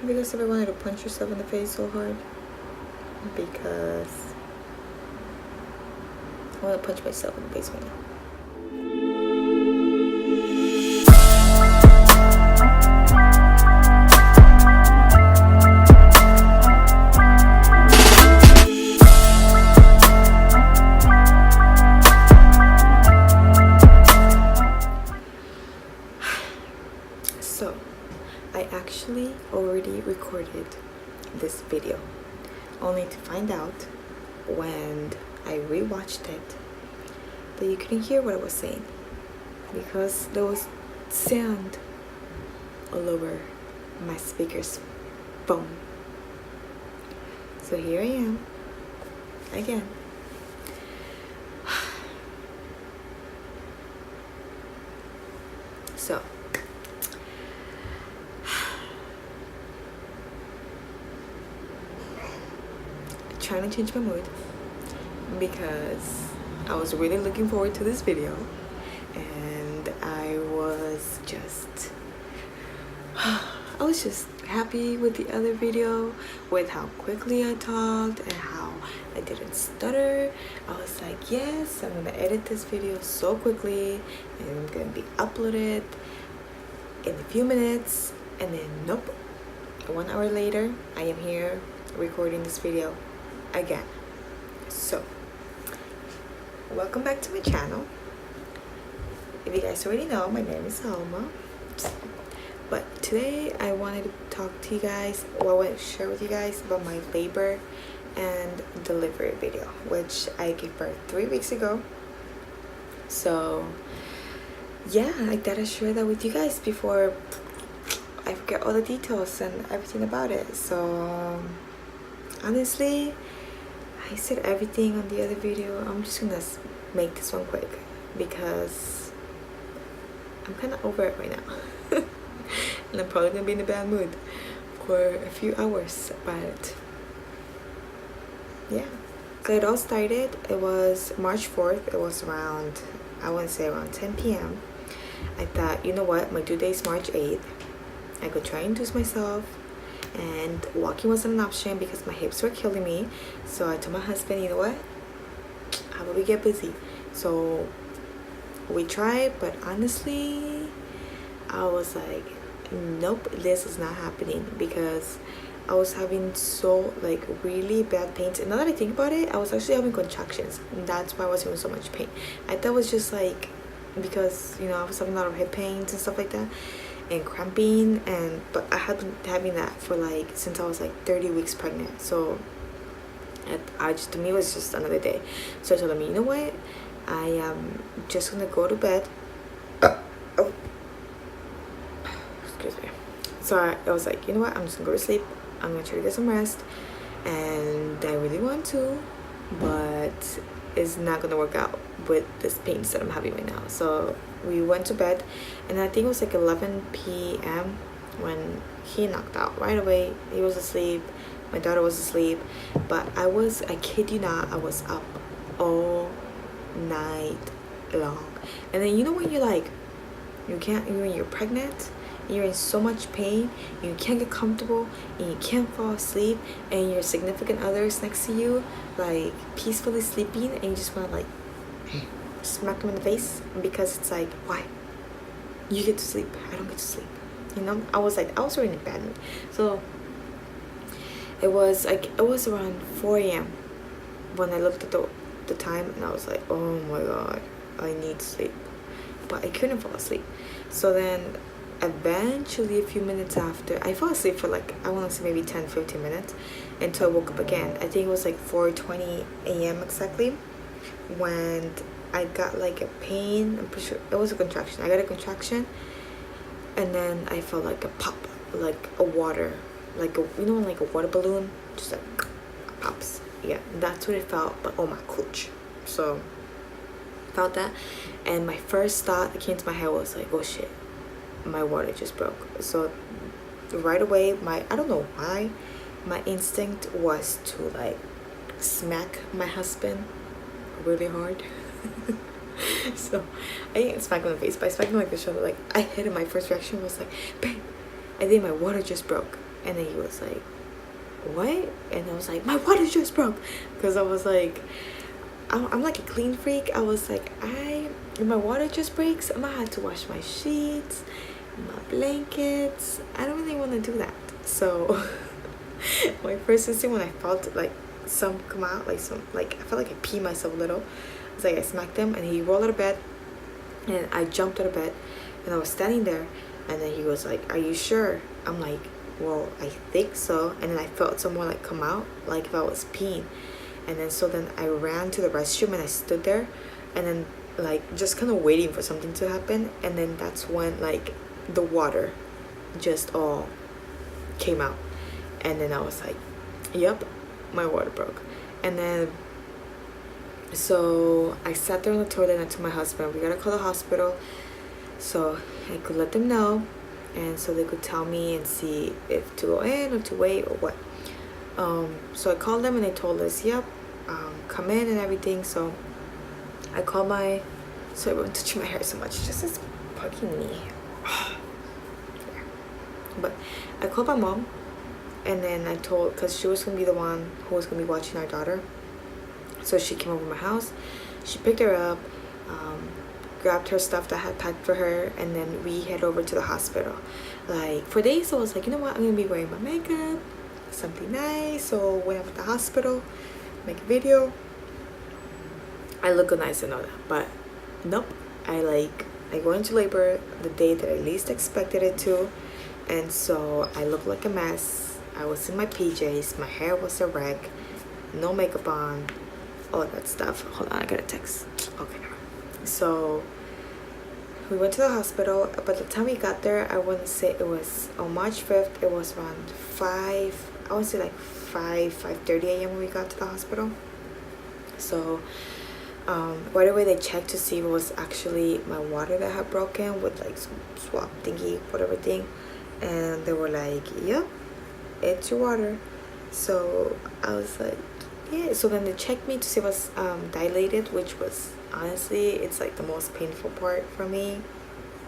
Have you guys ever wanted to punch yourself in the face so hard? Because I want to punch myself in the face right now. So, I actually already recorded this video, only to find out when I rewatched it that you couldn't hear what I was saying because there was sound all over my speaker's phone. So here I am again. So trying to change my mood because I was really looking forward to this video, and I was just happy with the other video, with how quickly I talked and how I didn't stutter. I was like, yes, I'm gonna edit this video so quickly and I'm gonna be uploaded in a few minutes, and then nope, 1 hour later I am here recording this video again. So welcome back to my channel. If you guys already know, my name is Alma, but today I wanted to talk to you guys, or I want to share with you guys about my labor and delivery video, which I gave birth 3 weeks ago. So yeah, I gotta share that with you guys before I forget all the details and everything about it. So honestly, I said everything on the other video. I'm just gonna make this one quick because I'm kind of over it right now. And I'm probably gonna be in a bad mood for a few hours, but yeah. So it all started, it was March 4th. It was around, I want to say around 10 p.m. I thought, you know what, my due date is March 8th. I could try and induce myself, and walking wasn't an option because my hips were killing me. So I told my husband, you know what, how about we get busy? So we tried, but honestly I was like, nope, this is not happening, because I was having so like really bad pains. And now that I think about it, I was actually having contractions, and that's why I was having so much pain. I thought it was just like because, you know, I was having a lot of hip pains and stuff like that and cramping, and but I had been having that for like since I was like 30 weeks pregnant. So I just, to me, it was just another day. So I told him, you know what, I am just gonna go to bed. Oh, excuse me. So I was like, you know what, I'm just gonna go to sleep. I'm gonna try to get some rest, and I really want to, but it's not gonna work out with this pains that I'm having right now. So we went to bed, and I think it was like 11 p.m. when he knocked out right away. He was asleep, my daughter was asleep, but I kid you not, I was up all night long. And then, you know, when you're like, when you're pregnant, you're in so much pain, you can't get comfortable and you can't fall asleep, and your significant other is next to you like peacefully sleeping, and you just want to like smack them in the face, because it's like, why? You get to sleep, I don't get to sleep, you know? I was already in bed. So it was around 4 a.m. when I looked at the time, and I was like, oh my god, I need sleep, but I couldn't fall asleep. So then eventually, a few minutes after, I fell asleep for like, I want to say maybe 10-15 minutes until I woke up again. I think it was like 4:20 a.m. exactly when I got like a pain. I'm pretty sure it was a contraction. I got a contraction, and then I felt like a pop, like a water, like a, you know, like a water balloon, just like pops. Yeah, that's what it felt, but on my cooch. So felt that, and my first thought that came to my head was like, oh shit, my water just broke. So right away, I don't know why, my instinct was to like smack my husband really hard. So I didn't smack him in the face, but I smacked him like the shoulder. Like I hit him. My first reaction was like, bang, and then my water just broke. And then he was like, what? And I was like, my water just broke. Because I was like, I'm like a clean freak. I was like, if my water just breaks, I'm gonna have to wash my sheets, my blankets. I don't really want to do that. So my first instinct when I felt like some come out, like I felt like I peed myself a little. I was like, I smacked him, and he rolled out of bed, and I jumped out of bed, and I was standing there, and then he was like, are you sure? I'm like, well, I think so. And then I felt someone like come out, like if I was peeing. And then so then I ran to the restroom, and I stood there, and then like just kind of waiting for something to happen. And then that's when like the water just all came out. And then I was like, yep, my water broke. And then so I sat there on the toilet, and I told my husband, we gotta call the hospital so I could let them know, and so they could tell me and see if to go in or to wait or what. So I called them, and they told us, yep, come in and everything. So I called my, sorry, I'm touching my hair so much, it just is bugging me. But I called my mom, and then I told, because she was going to be the one who was going to be watching our daughter. So she came over my house, she picked her up, grabbed her stuff that I had packed for her, and then we head over to the hospital. Like for days I was like, you know what, I'm gonna be wearing my makeup, something nice. So when I'm at the hospital, make a video, I look good, nice and all that. But nope, I go into labor the day that I least expected it to, and so I look like a mess. I was in my PJs, my hair was a wreck, no makeup on, all that stuff. Hold on, I got a text. Okay, so we went to the hospital. By the time we got there, I wouldn't say it was on March 5th. It was around 5, I would say like 5:30 a.m. when we got to the hospital. So right away they checked to see if it was actually my water that had broken with like some swap thingy, whatever thing, and they were like, yep, it's your water. So I was like, yeah. So then they checked me to see if I was dilated, which was honestly, it's like the most painful part for me.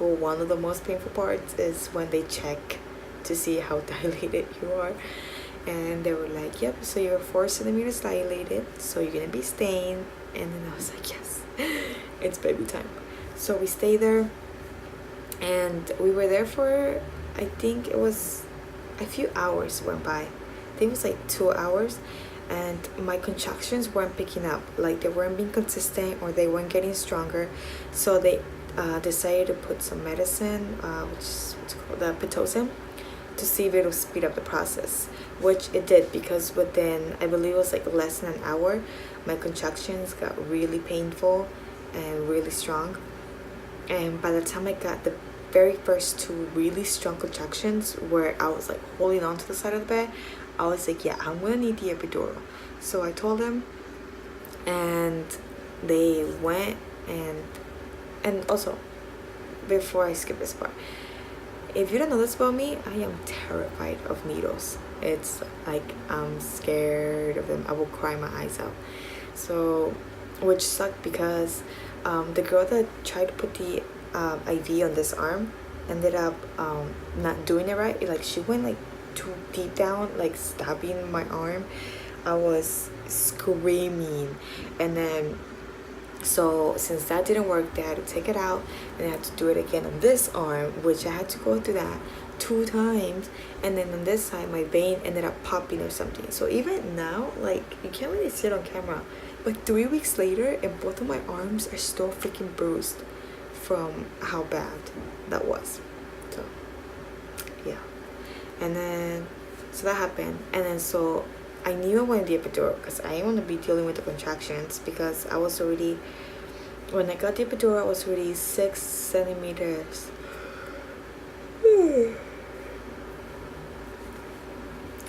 Well, one of the most painful parts is when they check to see how dilated you are. And they were like, yep, so you're 4 centimeters dilated, so you're gonna be staying. And then I was like, yes, it's baby time. So we stayed there, and we were there for, I think it was a few hours went by. I think it was like 2 hours, and my contractions weren't picking up. Like they weren't being consistent, or they weren't getting stronger. So they decided to put some medicine, which is what's called the Pitocin, to see if it'll speed up the process, which it did, because within, I believe it was like less than an hour, my contractions got really painful and really strong. And by the time I got the very first 2 really strong contractions, where I was like holding on to the side of the bed, I was like, yeah, I'm gonna need the epidural. So I told them, and they went. And also, before I skip this part, if you don't know this about me, I am terrified of needles. It's like I'm scared of them. I will cry my eyes out. So, which sucked, because the girl that tried to put the IV on this arm ended up not doing it right. Like she went like too deep down, like stabbing my arm. I was screaming. And then so since that didn't work, they had to take it out, and they had to do it again on this arm, which I had to go through that 2 times. And then on this side, my vein ended up popping or something. So even now, like, you can't really see it on camera, but 3 weeks later, and both of my arms are still freaking bruised from how bad that was. So yeah. And then so that happened. And then so I knew I wanted the epidural, because I didn't want to be dealing with the contractions, because I was already, when I got the epidural, I was already 6 centimeters.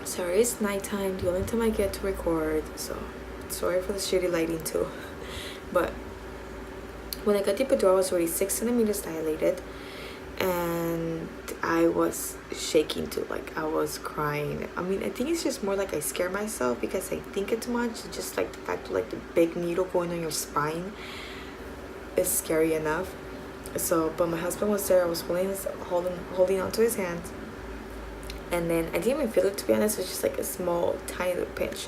Sorry, it's nighttime, the only time I get to record, so sorry for the shitty lighting too. But when I got the epidural, I was already 6 centimeters dilated, and I was shaking too. Like I was crying. I mean, I think it's just more like I scare myself because I think it too much. Just like the fact of like the big needle going on your spine is scary enough. So, but my husband was there. I was holding on to his hands, and then I didn't even feel it, to be honest. It was just like a small tiny little pinch,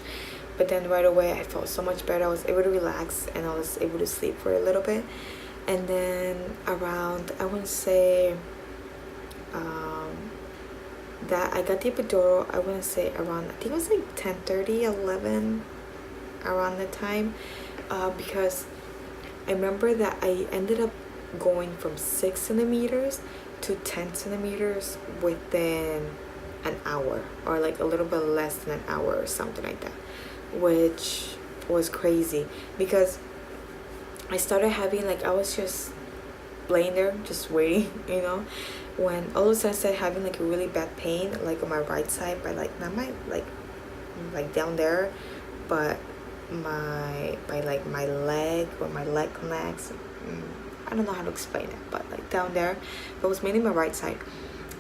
but then right away I felt so much better. I was able to relax and I was able to sleep for a little bit. And then around, I wouldn't say that I got the epidural, I wouldn't say around, I think it was like 10:30, 11, around the time, because I remember that I ended up going from 6 centimeters to 10 centimeters within an hour, or like a little bit less than an hour or something like that, which was crazy because I started having, like, I was just laying there just waiting, when all of a sudden I started having like a really bad pain, like on my right side, by like not my like down there, but by like my leg, where my leg connects. I don't know how to explain it, but like down there, but it was mainly my right side.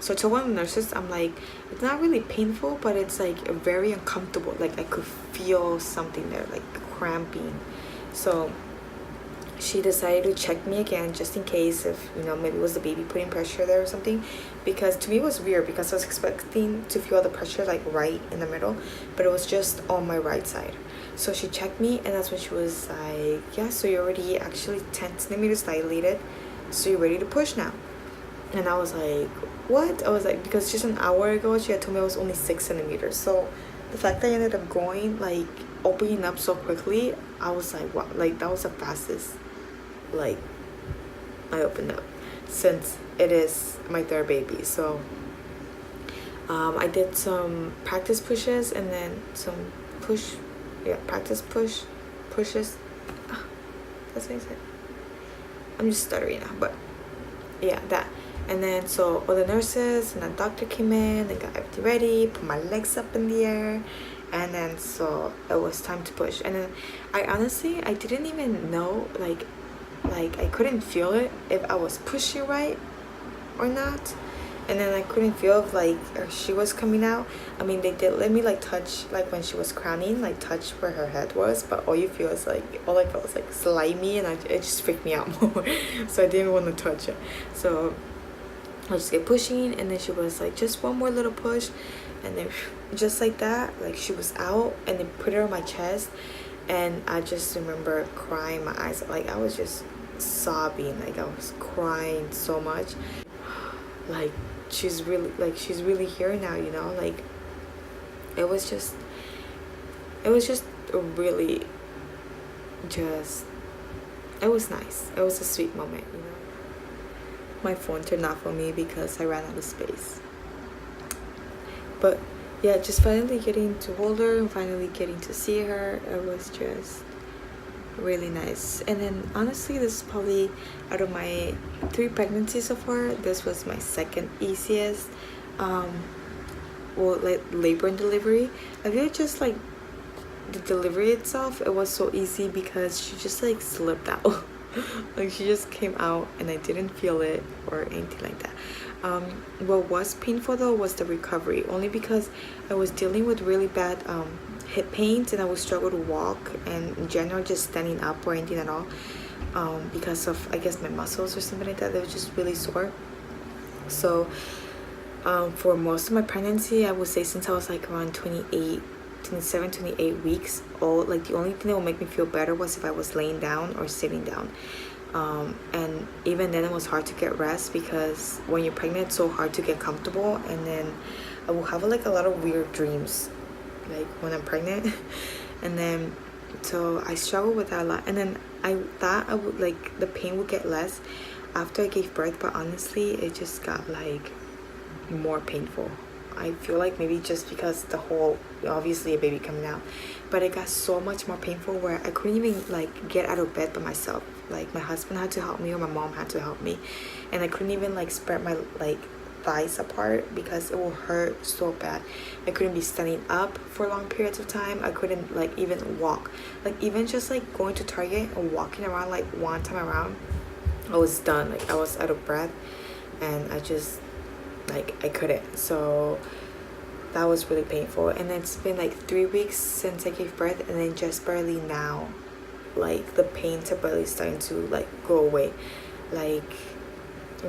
So to one of the nurses, I'm like, it's not really painful, but it's like very uncomfortable. Like I could feel something there, like cramping. So she decided to check me again, just in case if, maybe it was the baby putting pressure there or something. Because to me it was weird, because I was expecting to feel the pressure like right in the middle, but it was just on my right side. So she checked me, and that's when she was like, yeah, so you're already actually 10 centimeters dilated, so you're ready to push now. And I was like, what? I was like, because just an hour ago she had told me it was only 6 centimeters. So the fact that I ended up going, like, opening up so quickly, I was like, wow, like that was the fastest like I opened up since it is my third baby. So I did some practice pushes, and then some pushes. That's what I said. I'm just stuttering now, but yeah, that. And then so all the nurses and the doctor came in and got everything ready, put my legs up in the air, and then so it was time to push. And then I didn't even know, like I couldn't feel it if I was pushing right or not. And then I couldn't feel if like she was coming out. I mean, they did let me like touch, like when she was crowning, like touch where her head was, but all I felt was like slimy, and it just freaked me out more. So I didn't want to touch it. So I just kept pushing, and then she was like, just one more little push, and then just like that, like she was out, and then put her on my chest. And I just remember crying my eyes, like I was just sobbing, like I was crying so much. Like she's really here now, like it was just really just, it was nice. It was a sweet moment. My phone turned off on me because I ran out of space. But yeah, just finally getting to hold her and finally getting to see her, it was just really nice. And then honestly, this is probably, out of my 3 pregnancies so far, this was my second easiest like labor and delivery. I feel just like the delivery itself, it was so easy because she just like slipped out. Like she just came out and I didn't feel it or anything like that. What was painful though was the recovery, only because I was dealing with really bad hip pains, and I would struggle to walk, and in general just standing up or anything at all, because of, I guess, my muscles or something like that. They were just really sore. So for most of my pregnancy, I would say since I was like around 27, 28 weeks old, like the only thing that would make me feel better was if I was laying down or sitting down. And even then it was hard to get rest, because when you're pregnant it's so hard to get comfortable. And then I will have like a lot of weird dreams like when I'm pregnant. And then so I struggled with that a lot. And then I thought I would, like, the pain would get less after I gave birth, but honestly it just got like more painful. I feel like maybe just because the whole, obviously a baby coming out, but it got so much more painful where I couldn't even like get out of bed by myself. Like my husband had to help me or my mom had to help me, and I couldn't even like spread my like thighs apart because it will hurt so bad. I couldn't be standing up for long periods of time. I couldn't like even walk. Like even just like going to Target and walking around like one time around, I was done. Like I was out of breath, and I just like I couldn't. So that was really painful. And it's been like 3 weeks since I gave birth, and then just barely now, like the pains are barely starting to like go away. Like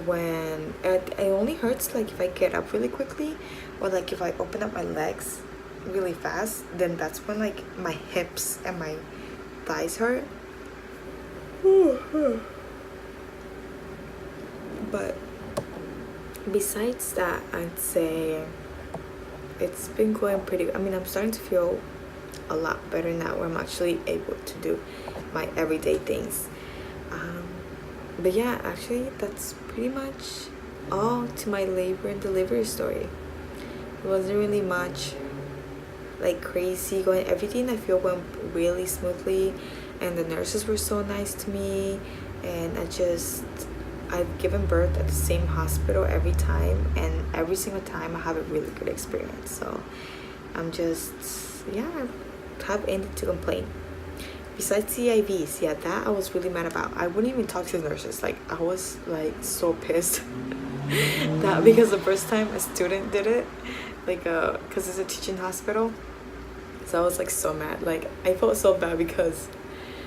when it only hurts like if I get up really quickly, or like if I open up my legs really fast, then that's when like my hips and my thighs hurt. But besides that, I'd say it's been going pretty good. I mean, I'm starting to feel a lot better now where I'm actually able to do my everyday things. But yeah, actually that's pretty much all to my labor and delivery story. It wasn't really much like crazy going. Everything I feel went really smoothly, and the nurses were so nice to me, and I've given birth at the same hospital every time, and every single time I have a really good experience. So I'm just, yeah, I have anything to complain. Besides CIVs, yeah, that I was really mad about. I wouldn't even talk to the nurses. Like, I was like so pissed that because the first time a student did it, like because it's a teaching hospital, so I was like so mad. Like, I felt so bad because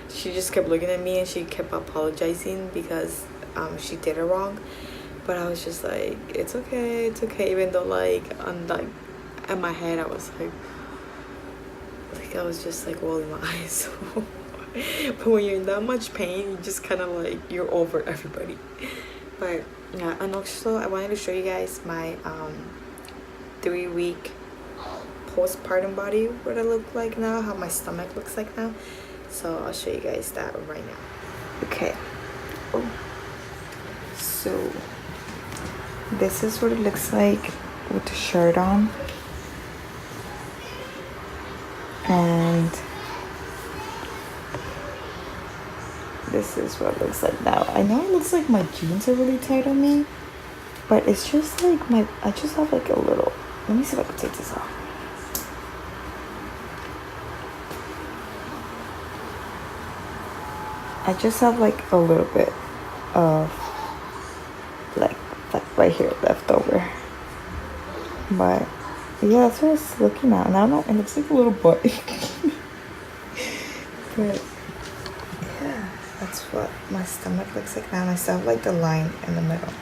she just kept looking at me and she kept apologizing because she did it wrong. But I was just like, it's okay, even though like on like in my head I was like I was just like rolling my eyes. But when you're in that much pain, you just kind of like, you're over everybody. But yeah, and also I wanted to show you guys my 3-week postpartum body, what I look like now, how my stomach looks like now. So I'll show you guys that right now. Okay. Oh. So this is what it looks like with the shirt on. And this is what it looks like now. I know it looks like my jeans are really tight on me, but it's just like I just have like a little, let me see if I can take this off. I just have like a little bit of like right here left over. But yeah, that's what it's looking at. And I don't know, it looks like a little butt. But yeah, that's what my stomach looks like now. And I still have like the line in the middle.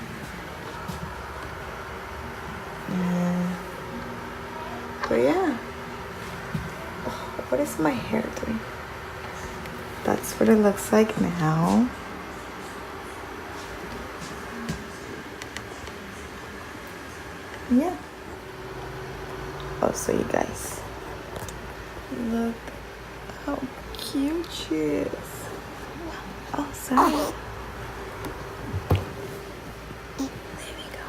But yeah. Oh, what is my hair doing? That's what it looks like now. Yeah. Oh, so you guys, look how cute she is. Oh, sorry. There we go.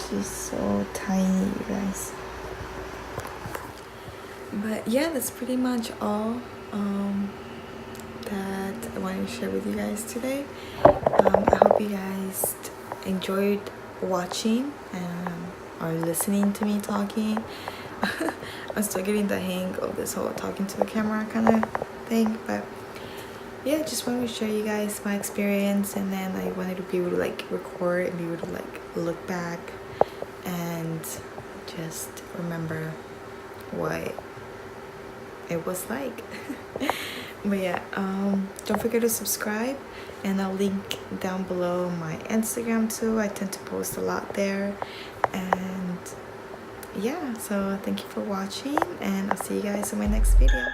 She's so tiny, you guys. But yeah, that's pretty much all that I wanted to share with you guys today. I hope you guys enjoyed watching or listening to me talking. I'm still getting the hang of this whole talking to the camera kind of thing, but yeah, just wanted to show you guys my experience, and then I wanted to be able to like record and be able to like look back and just remember what it was like. But yeah, don't forget to subscribe, and I'll link down below my Instagram too. I tend to post a lot there. And yeah, so thank you for watching, and I'll see you guys in my next video.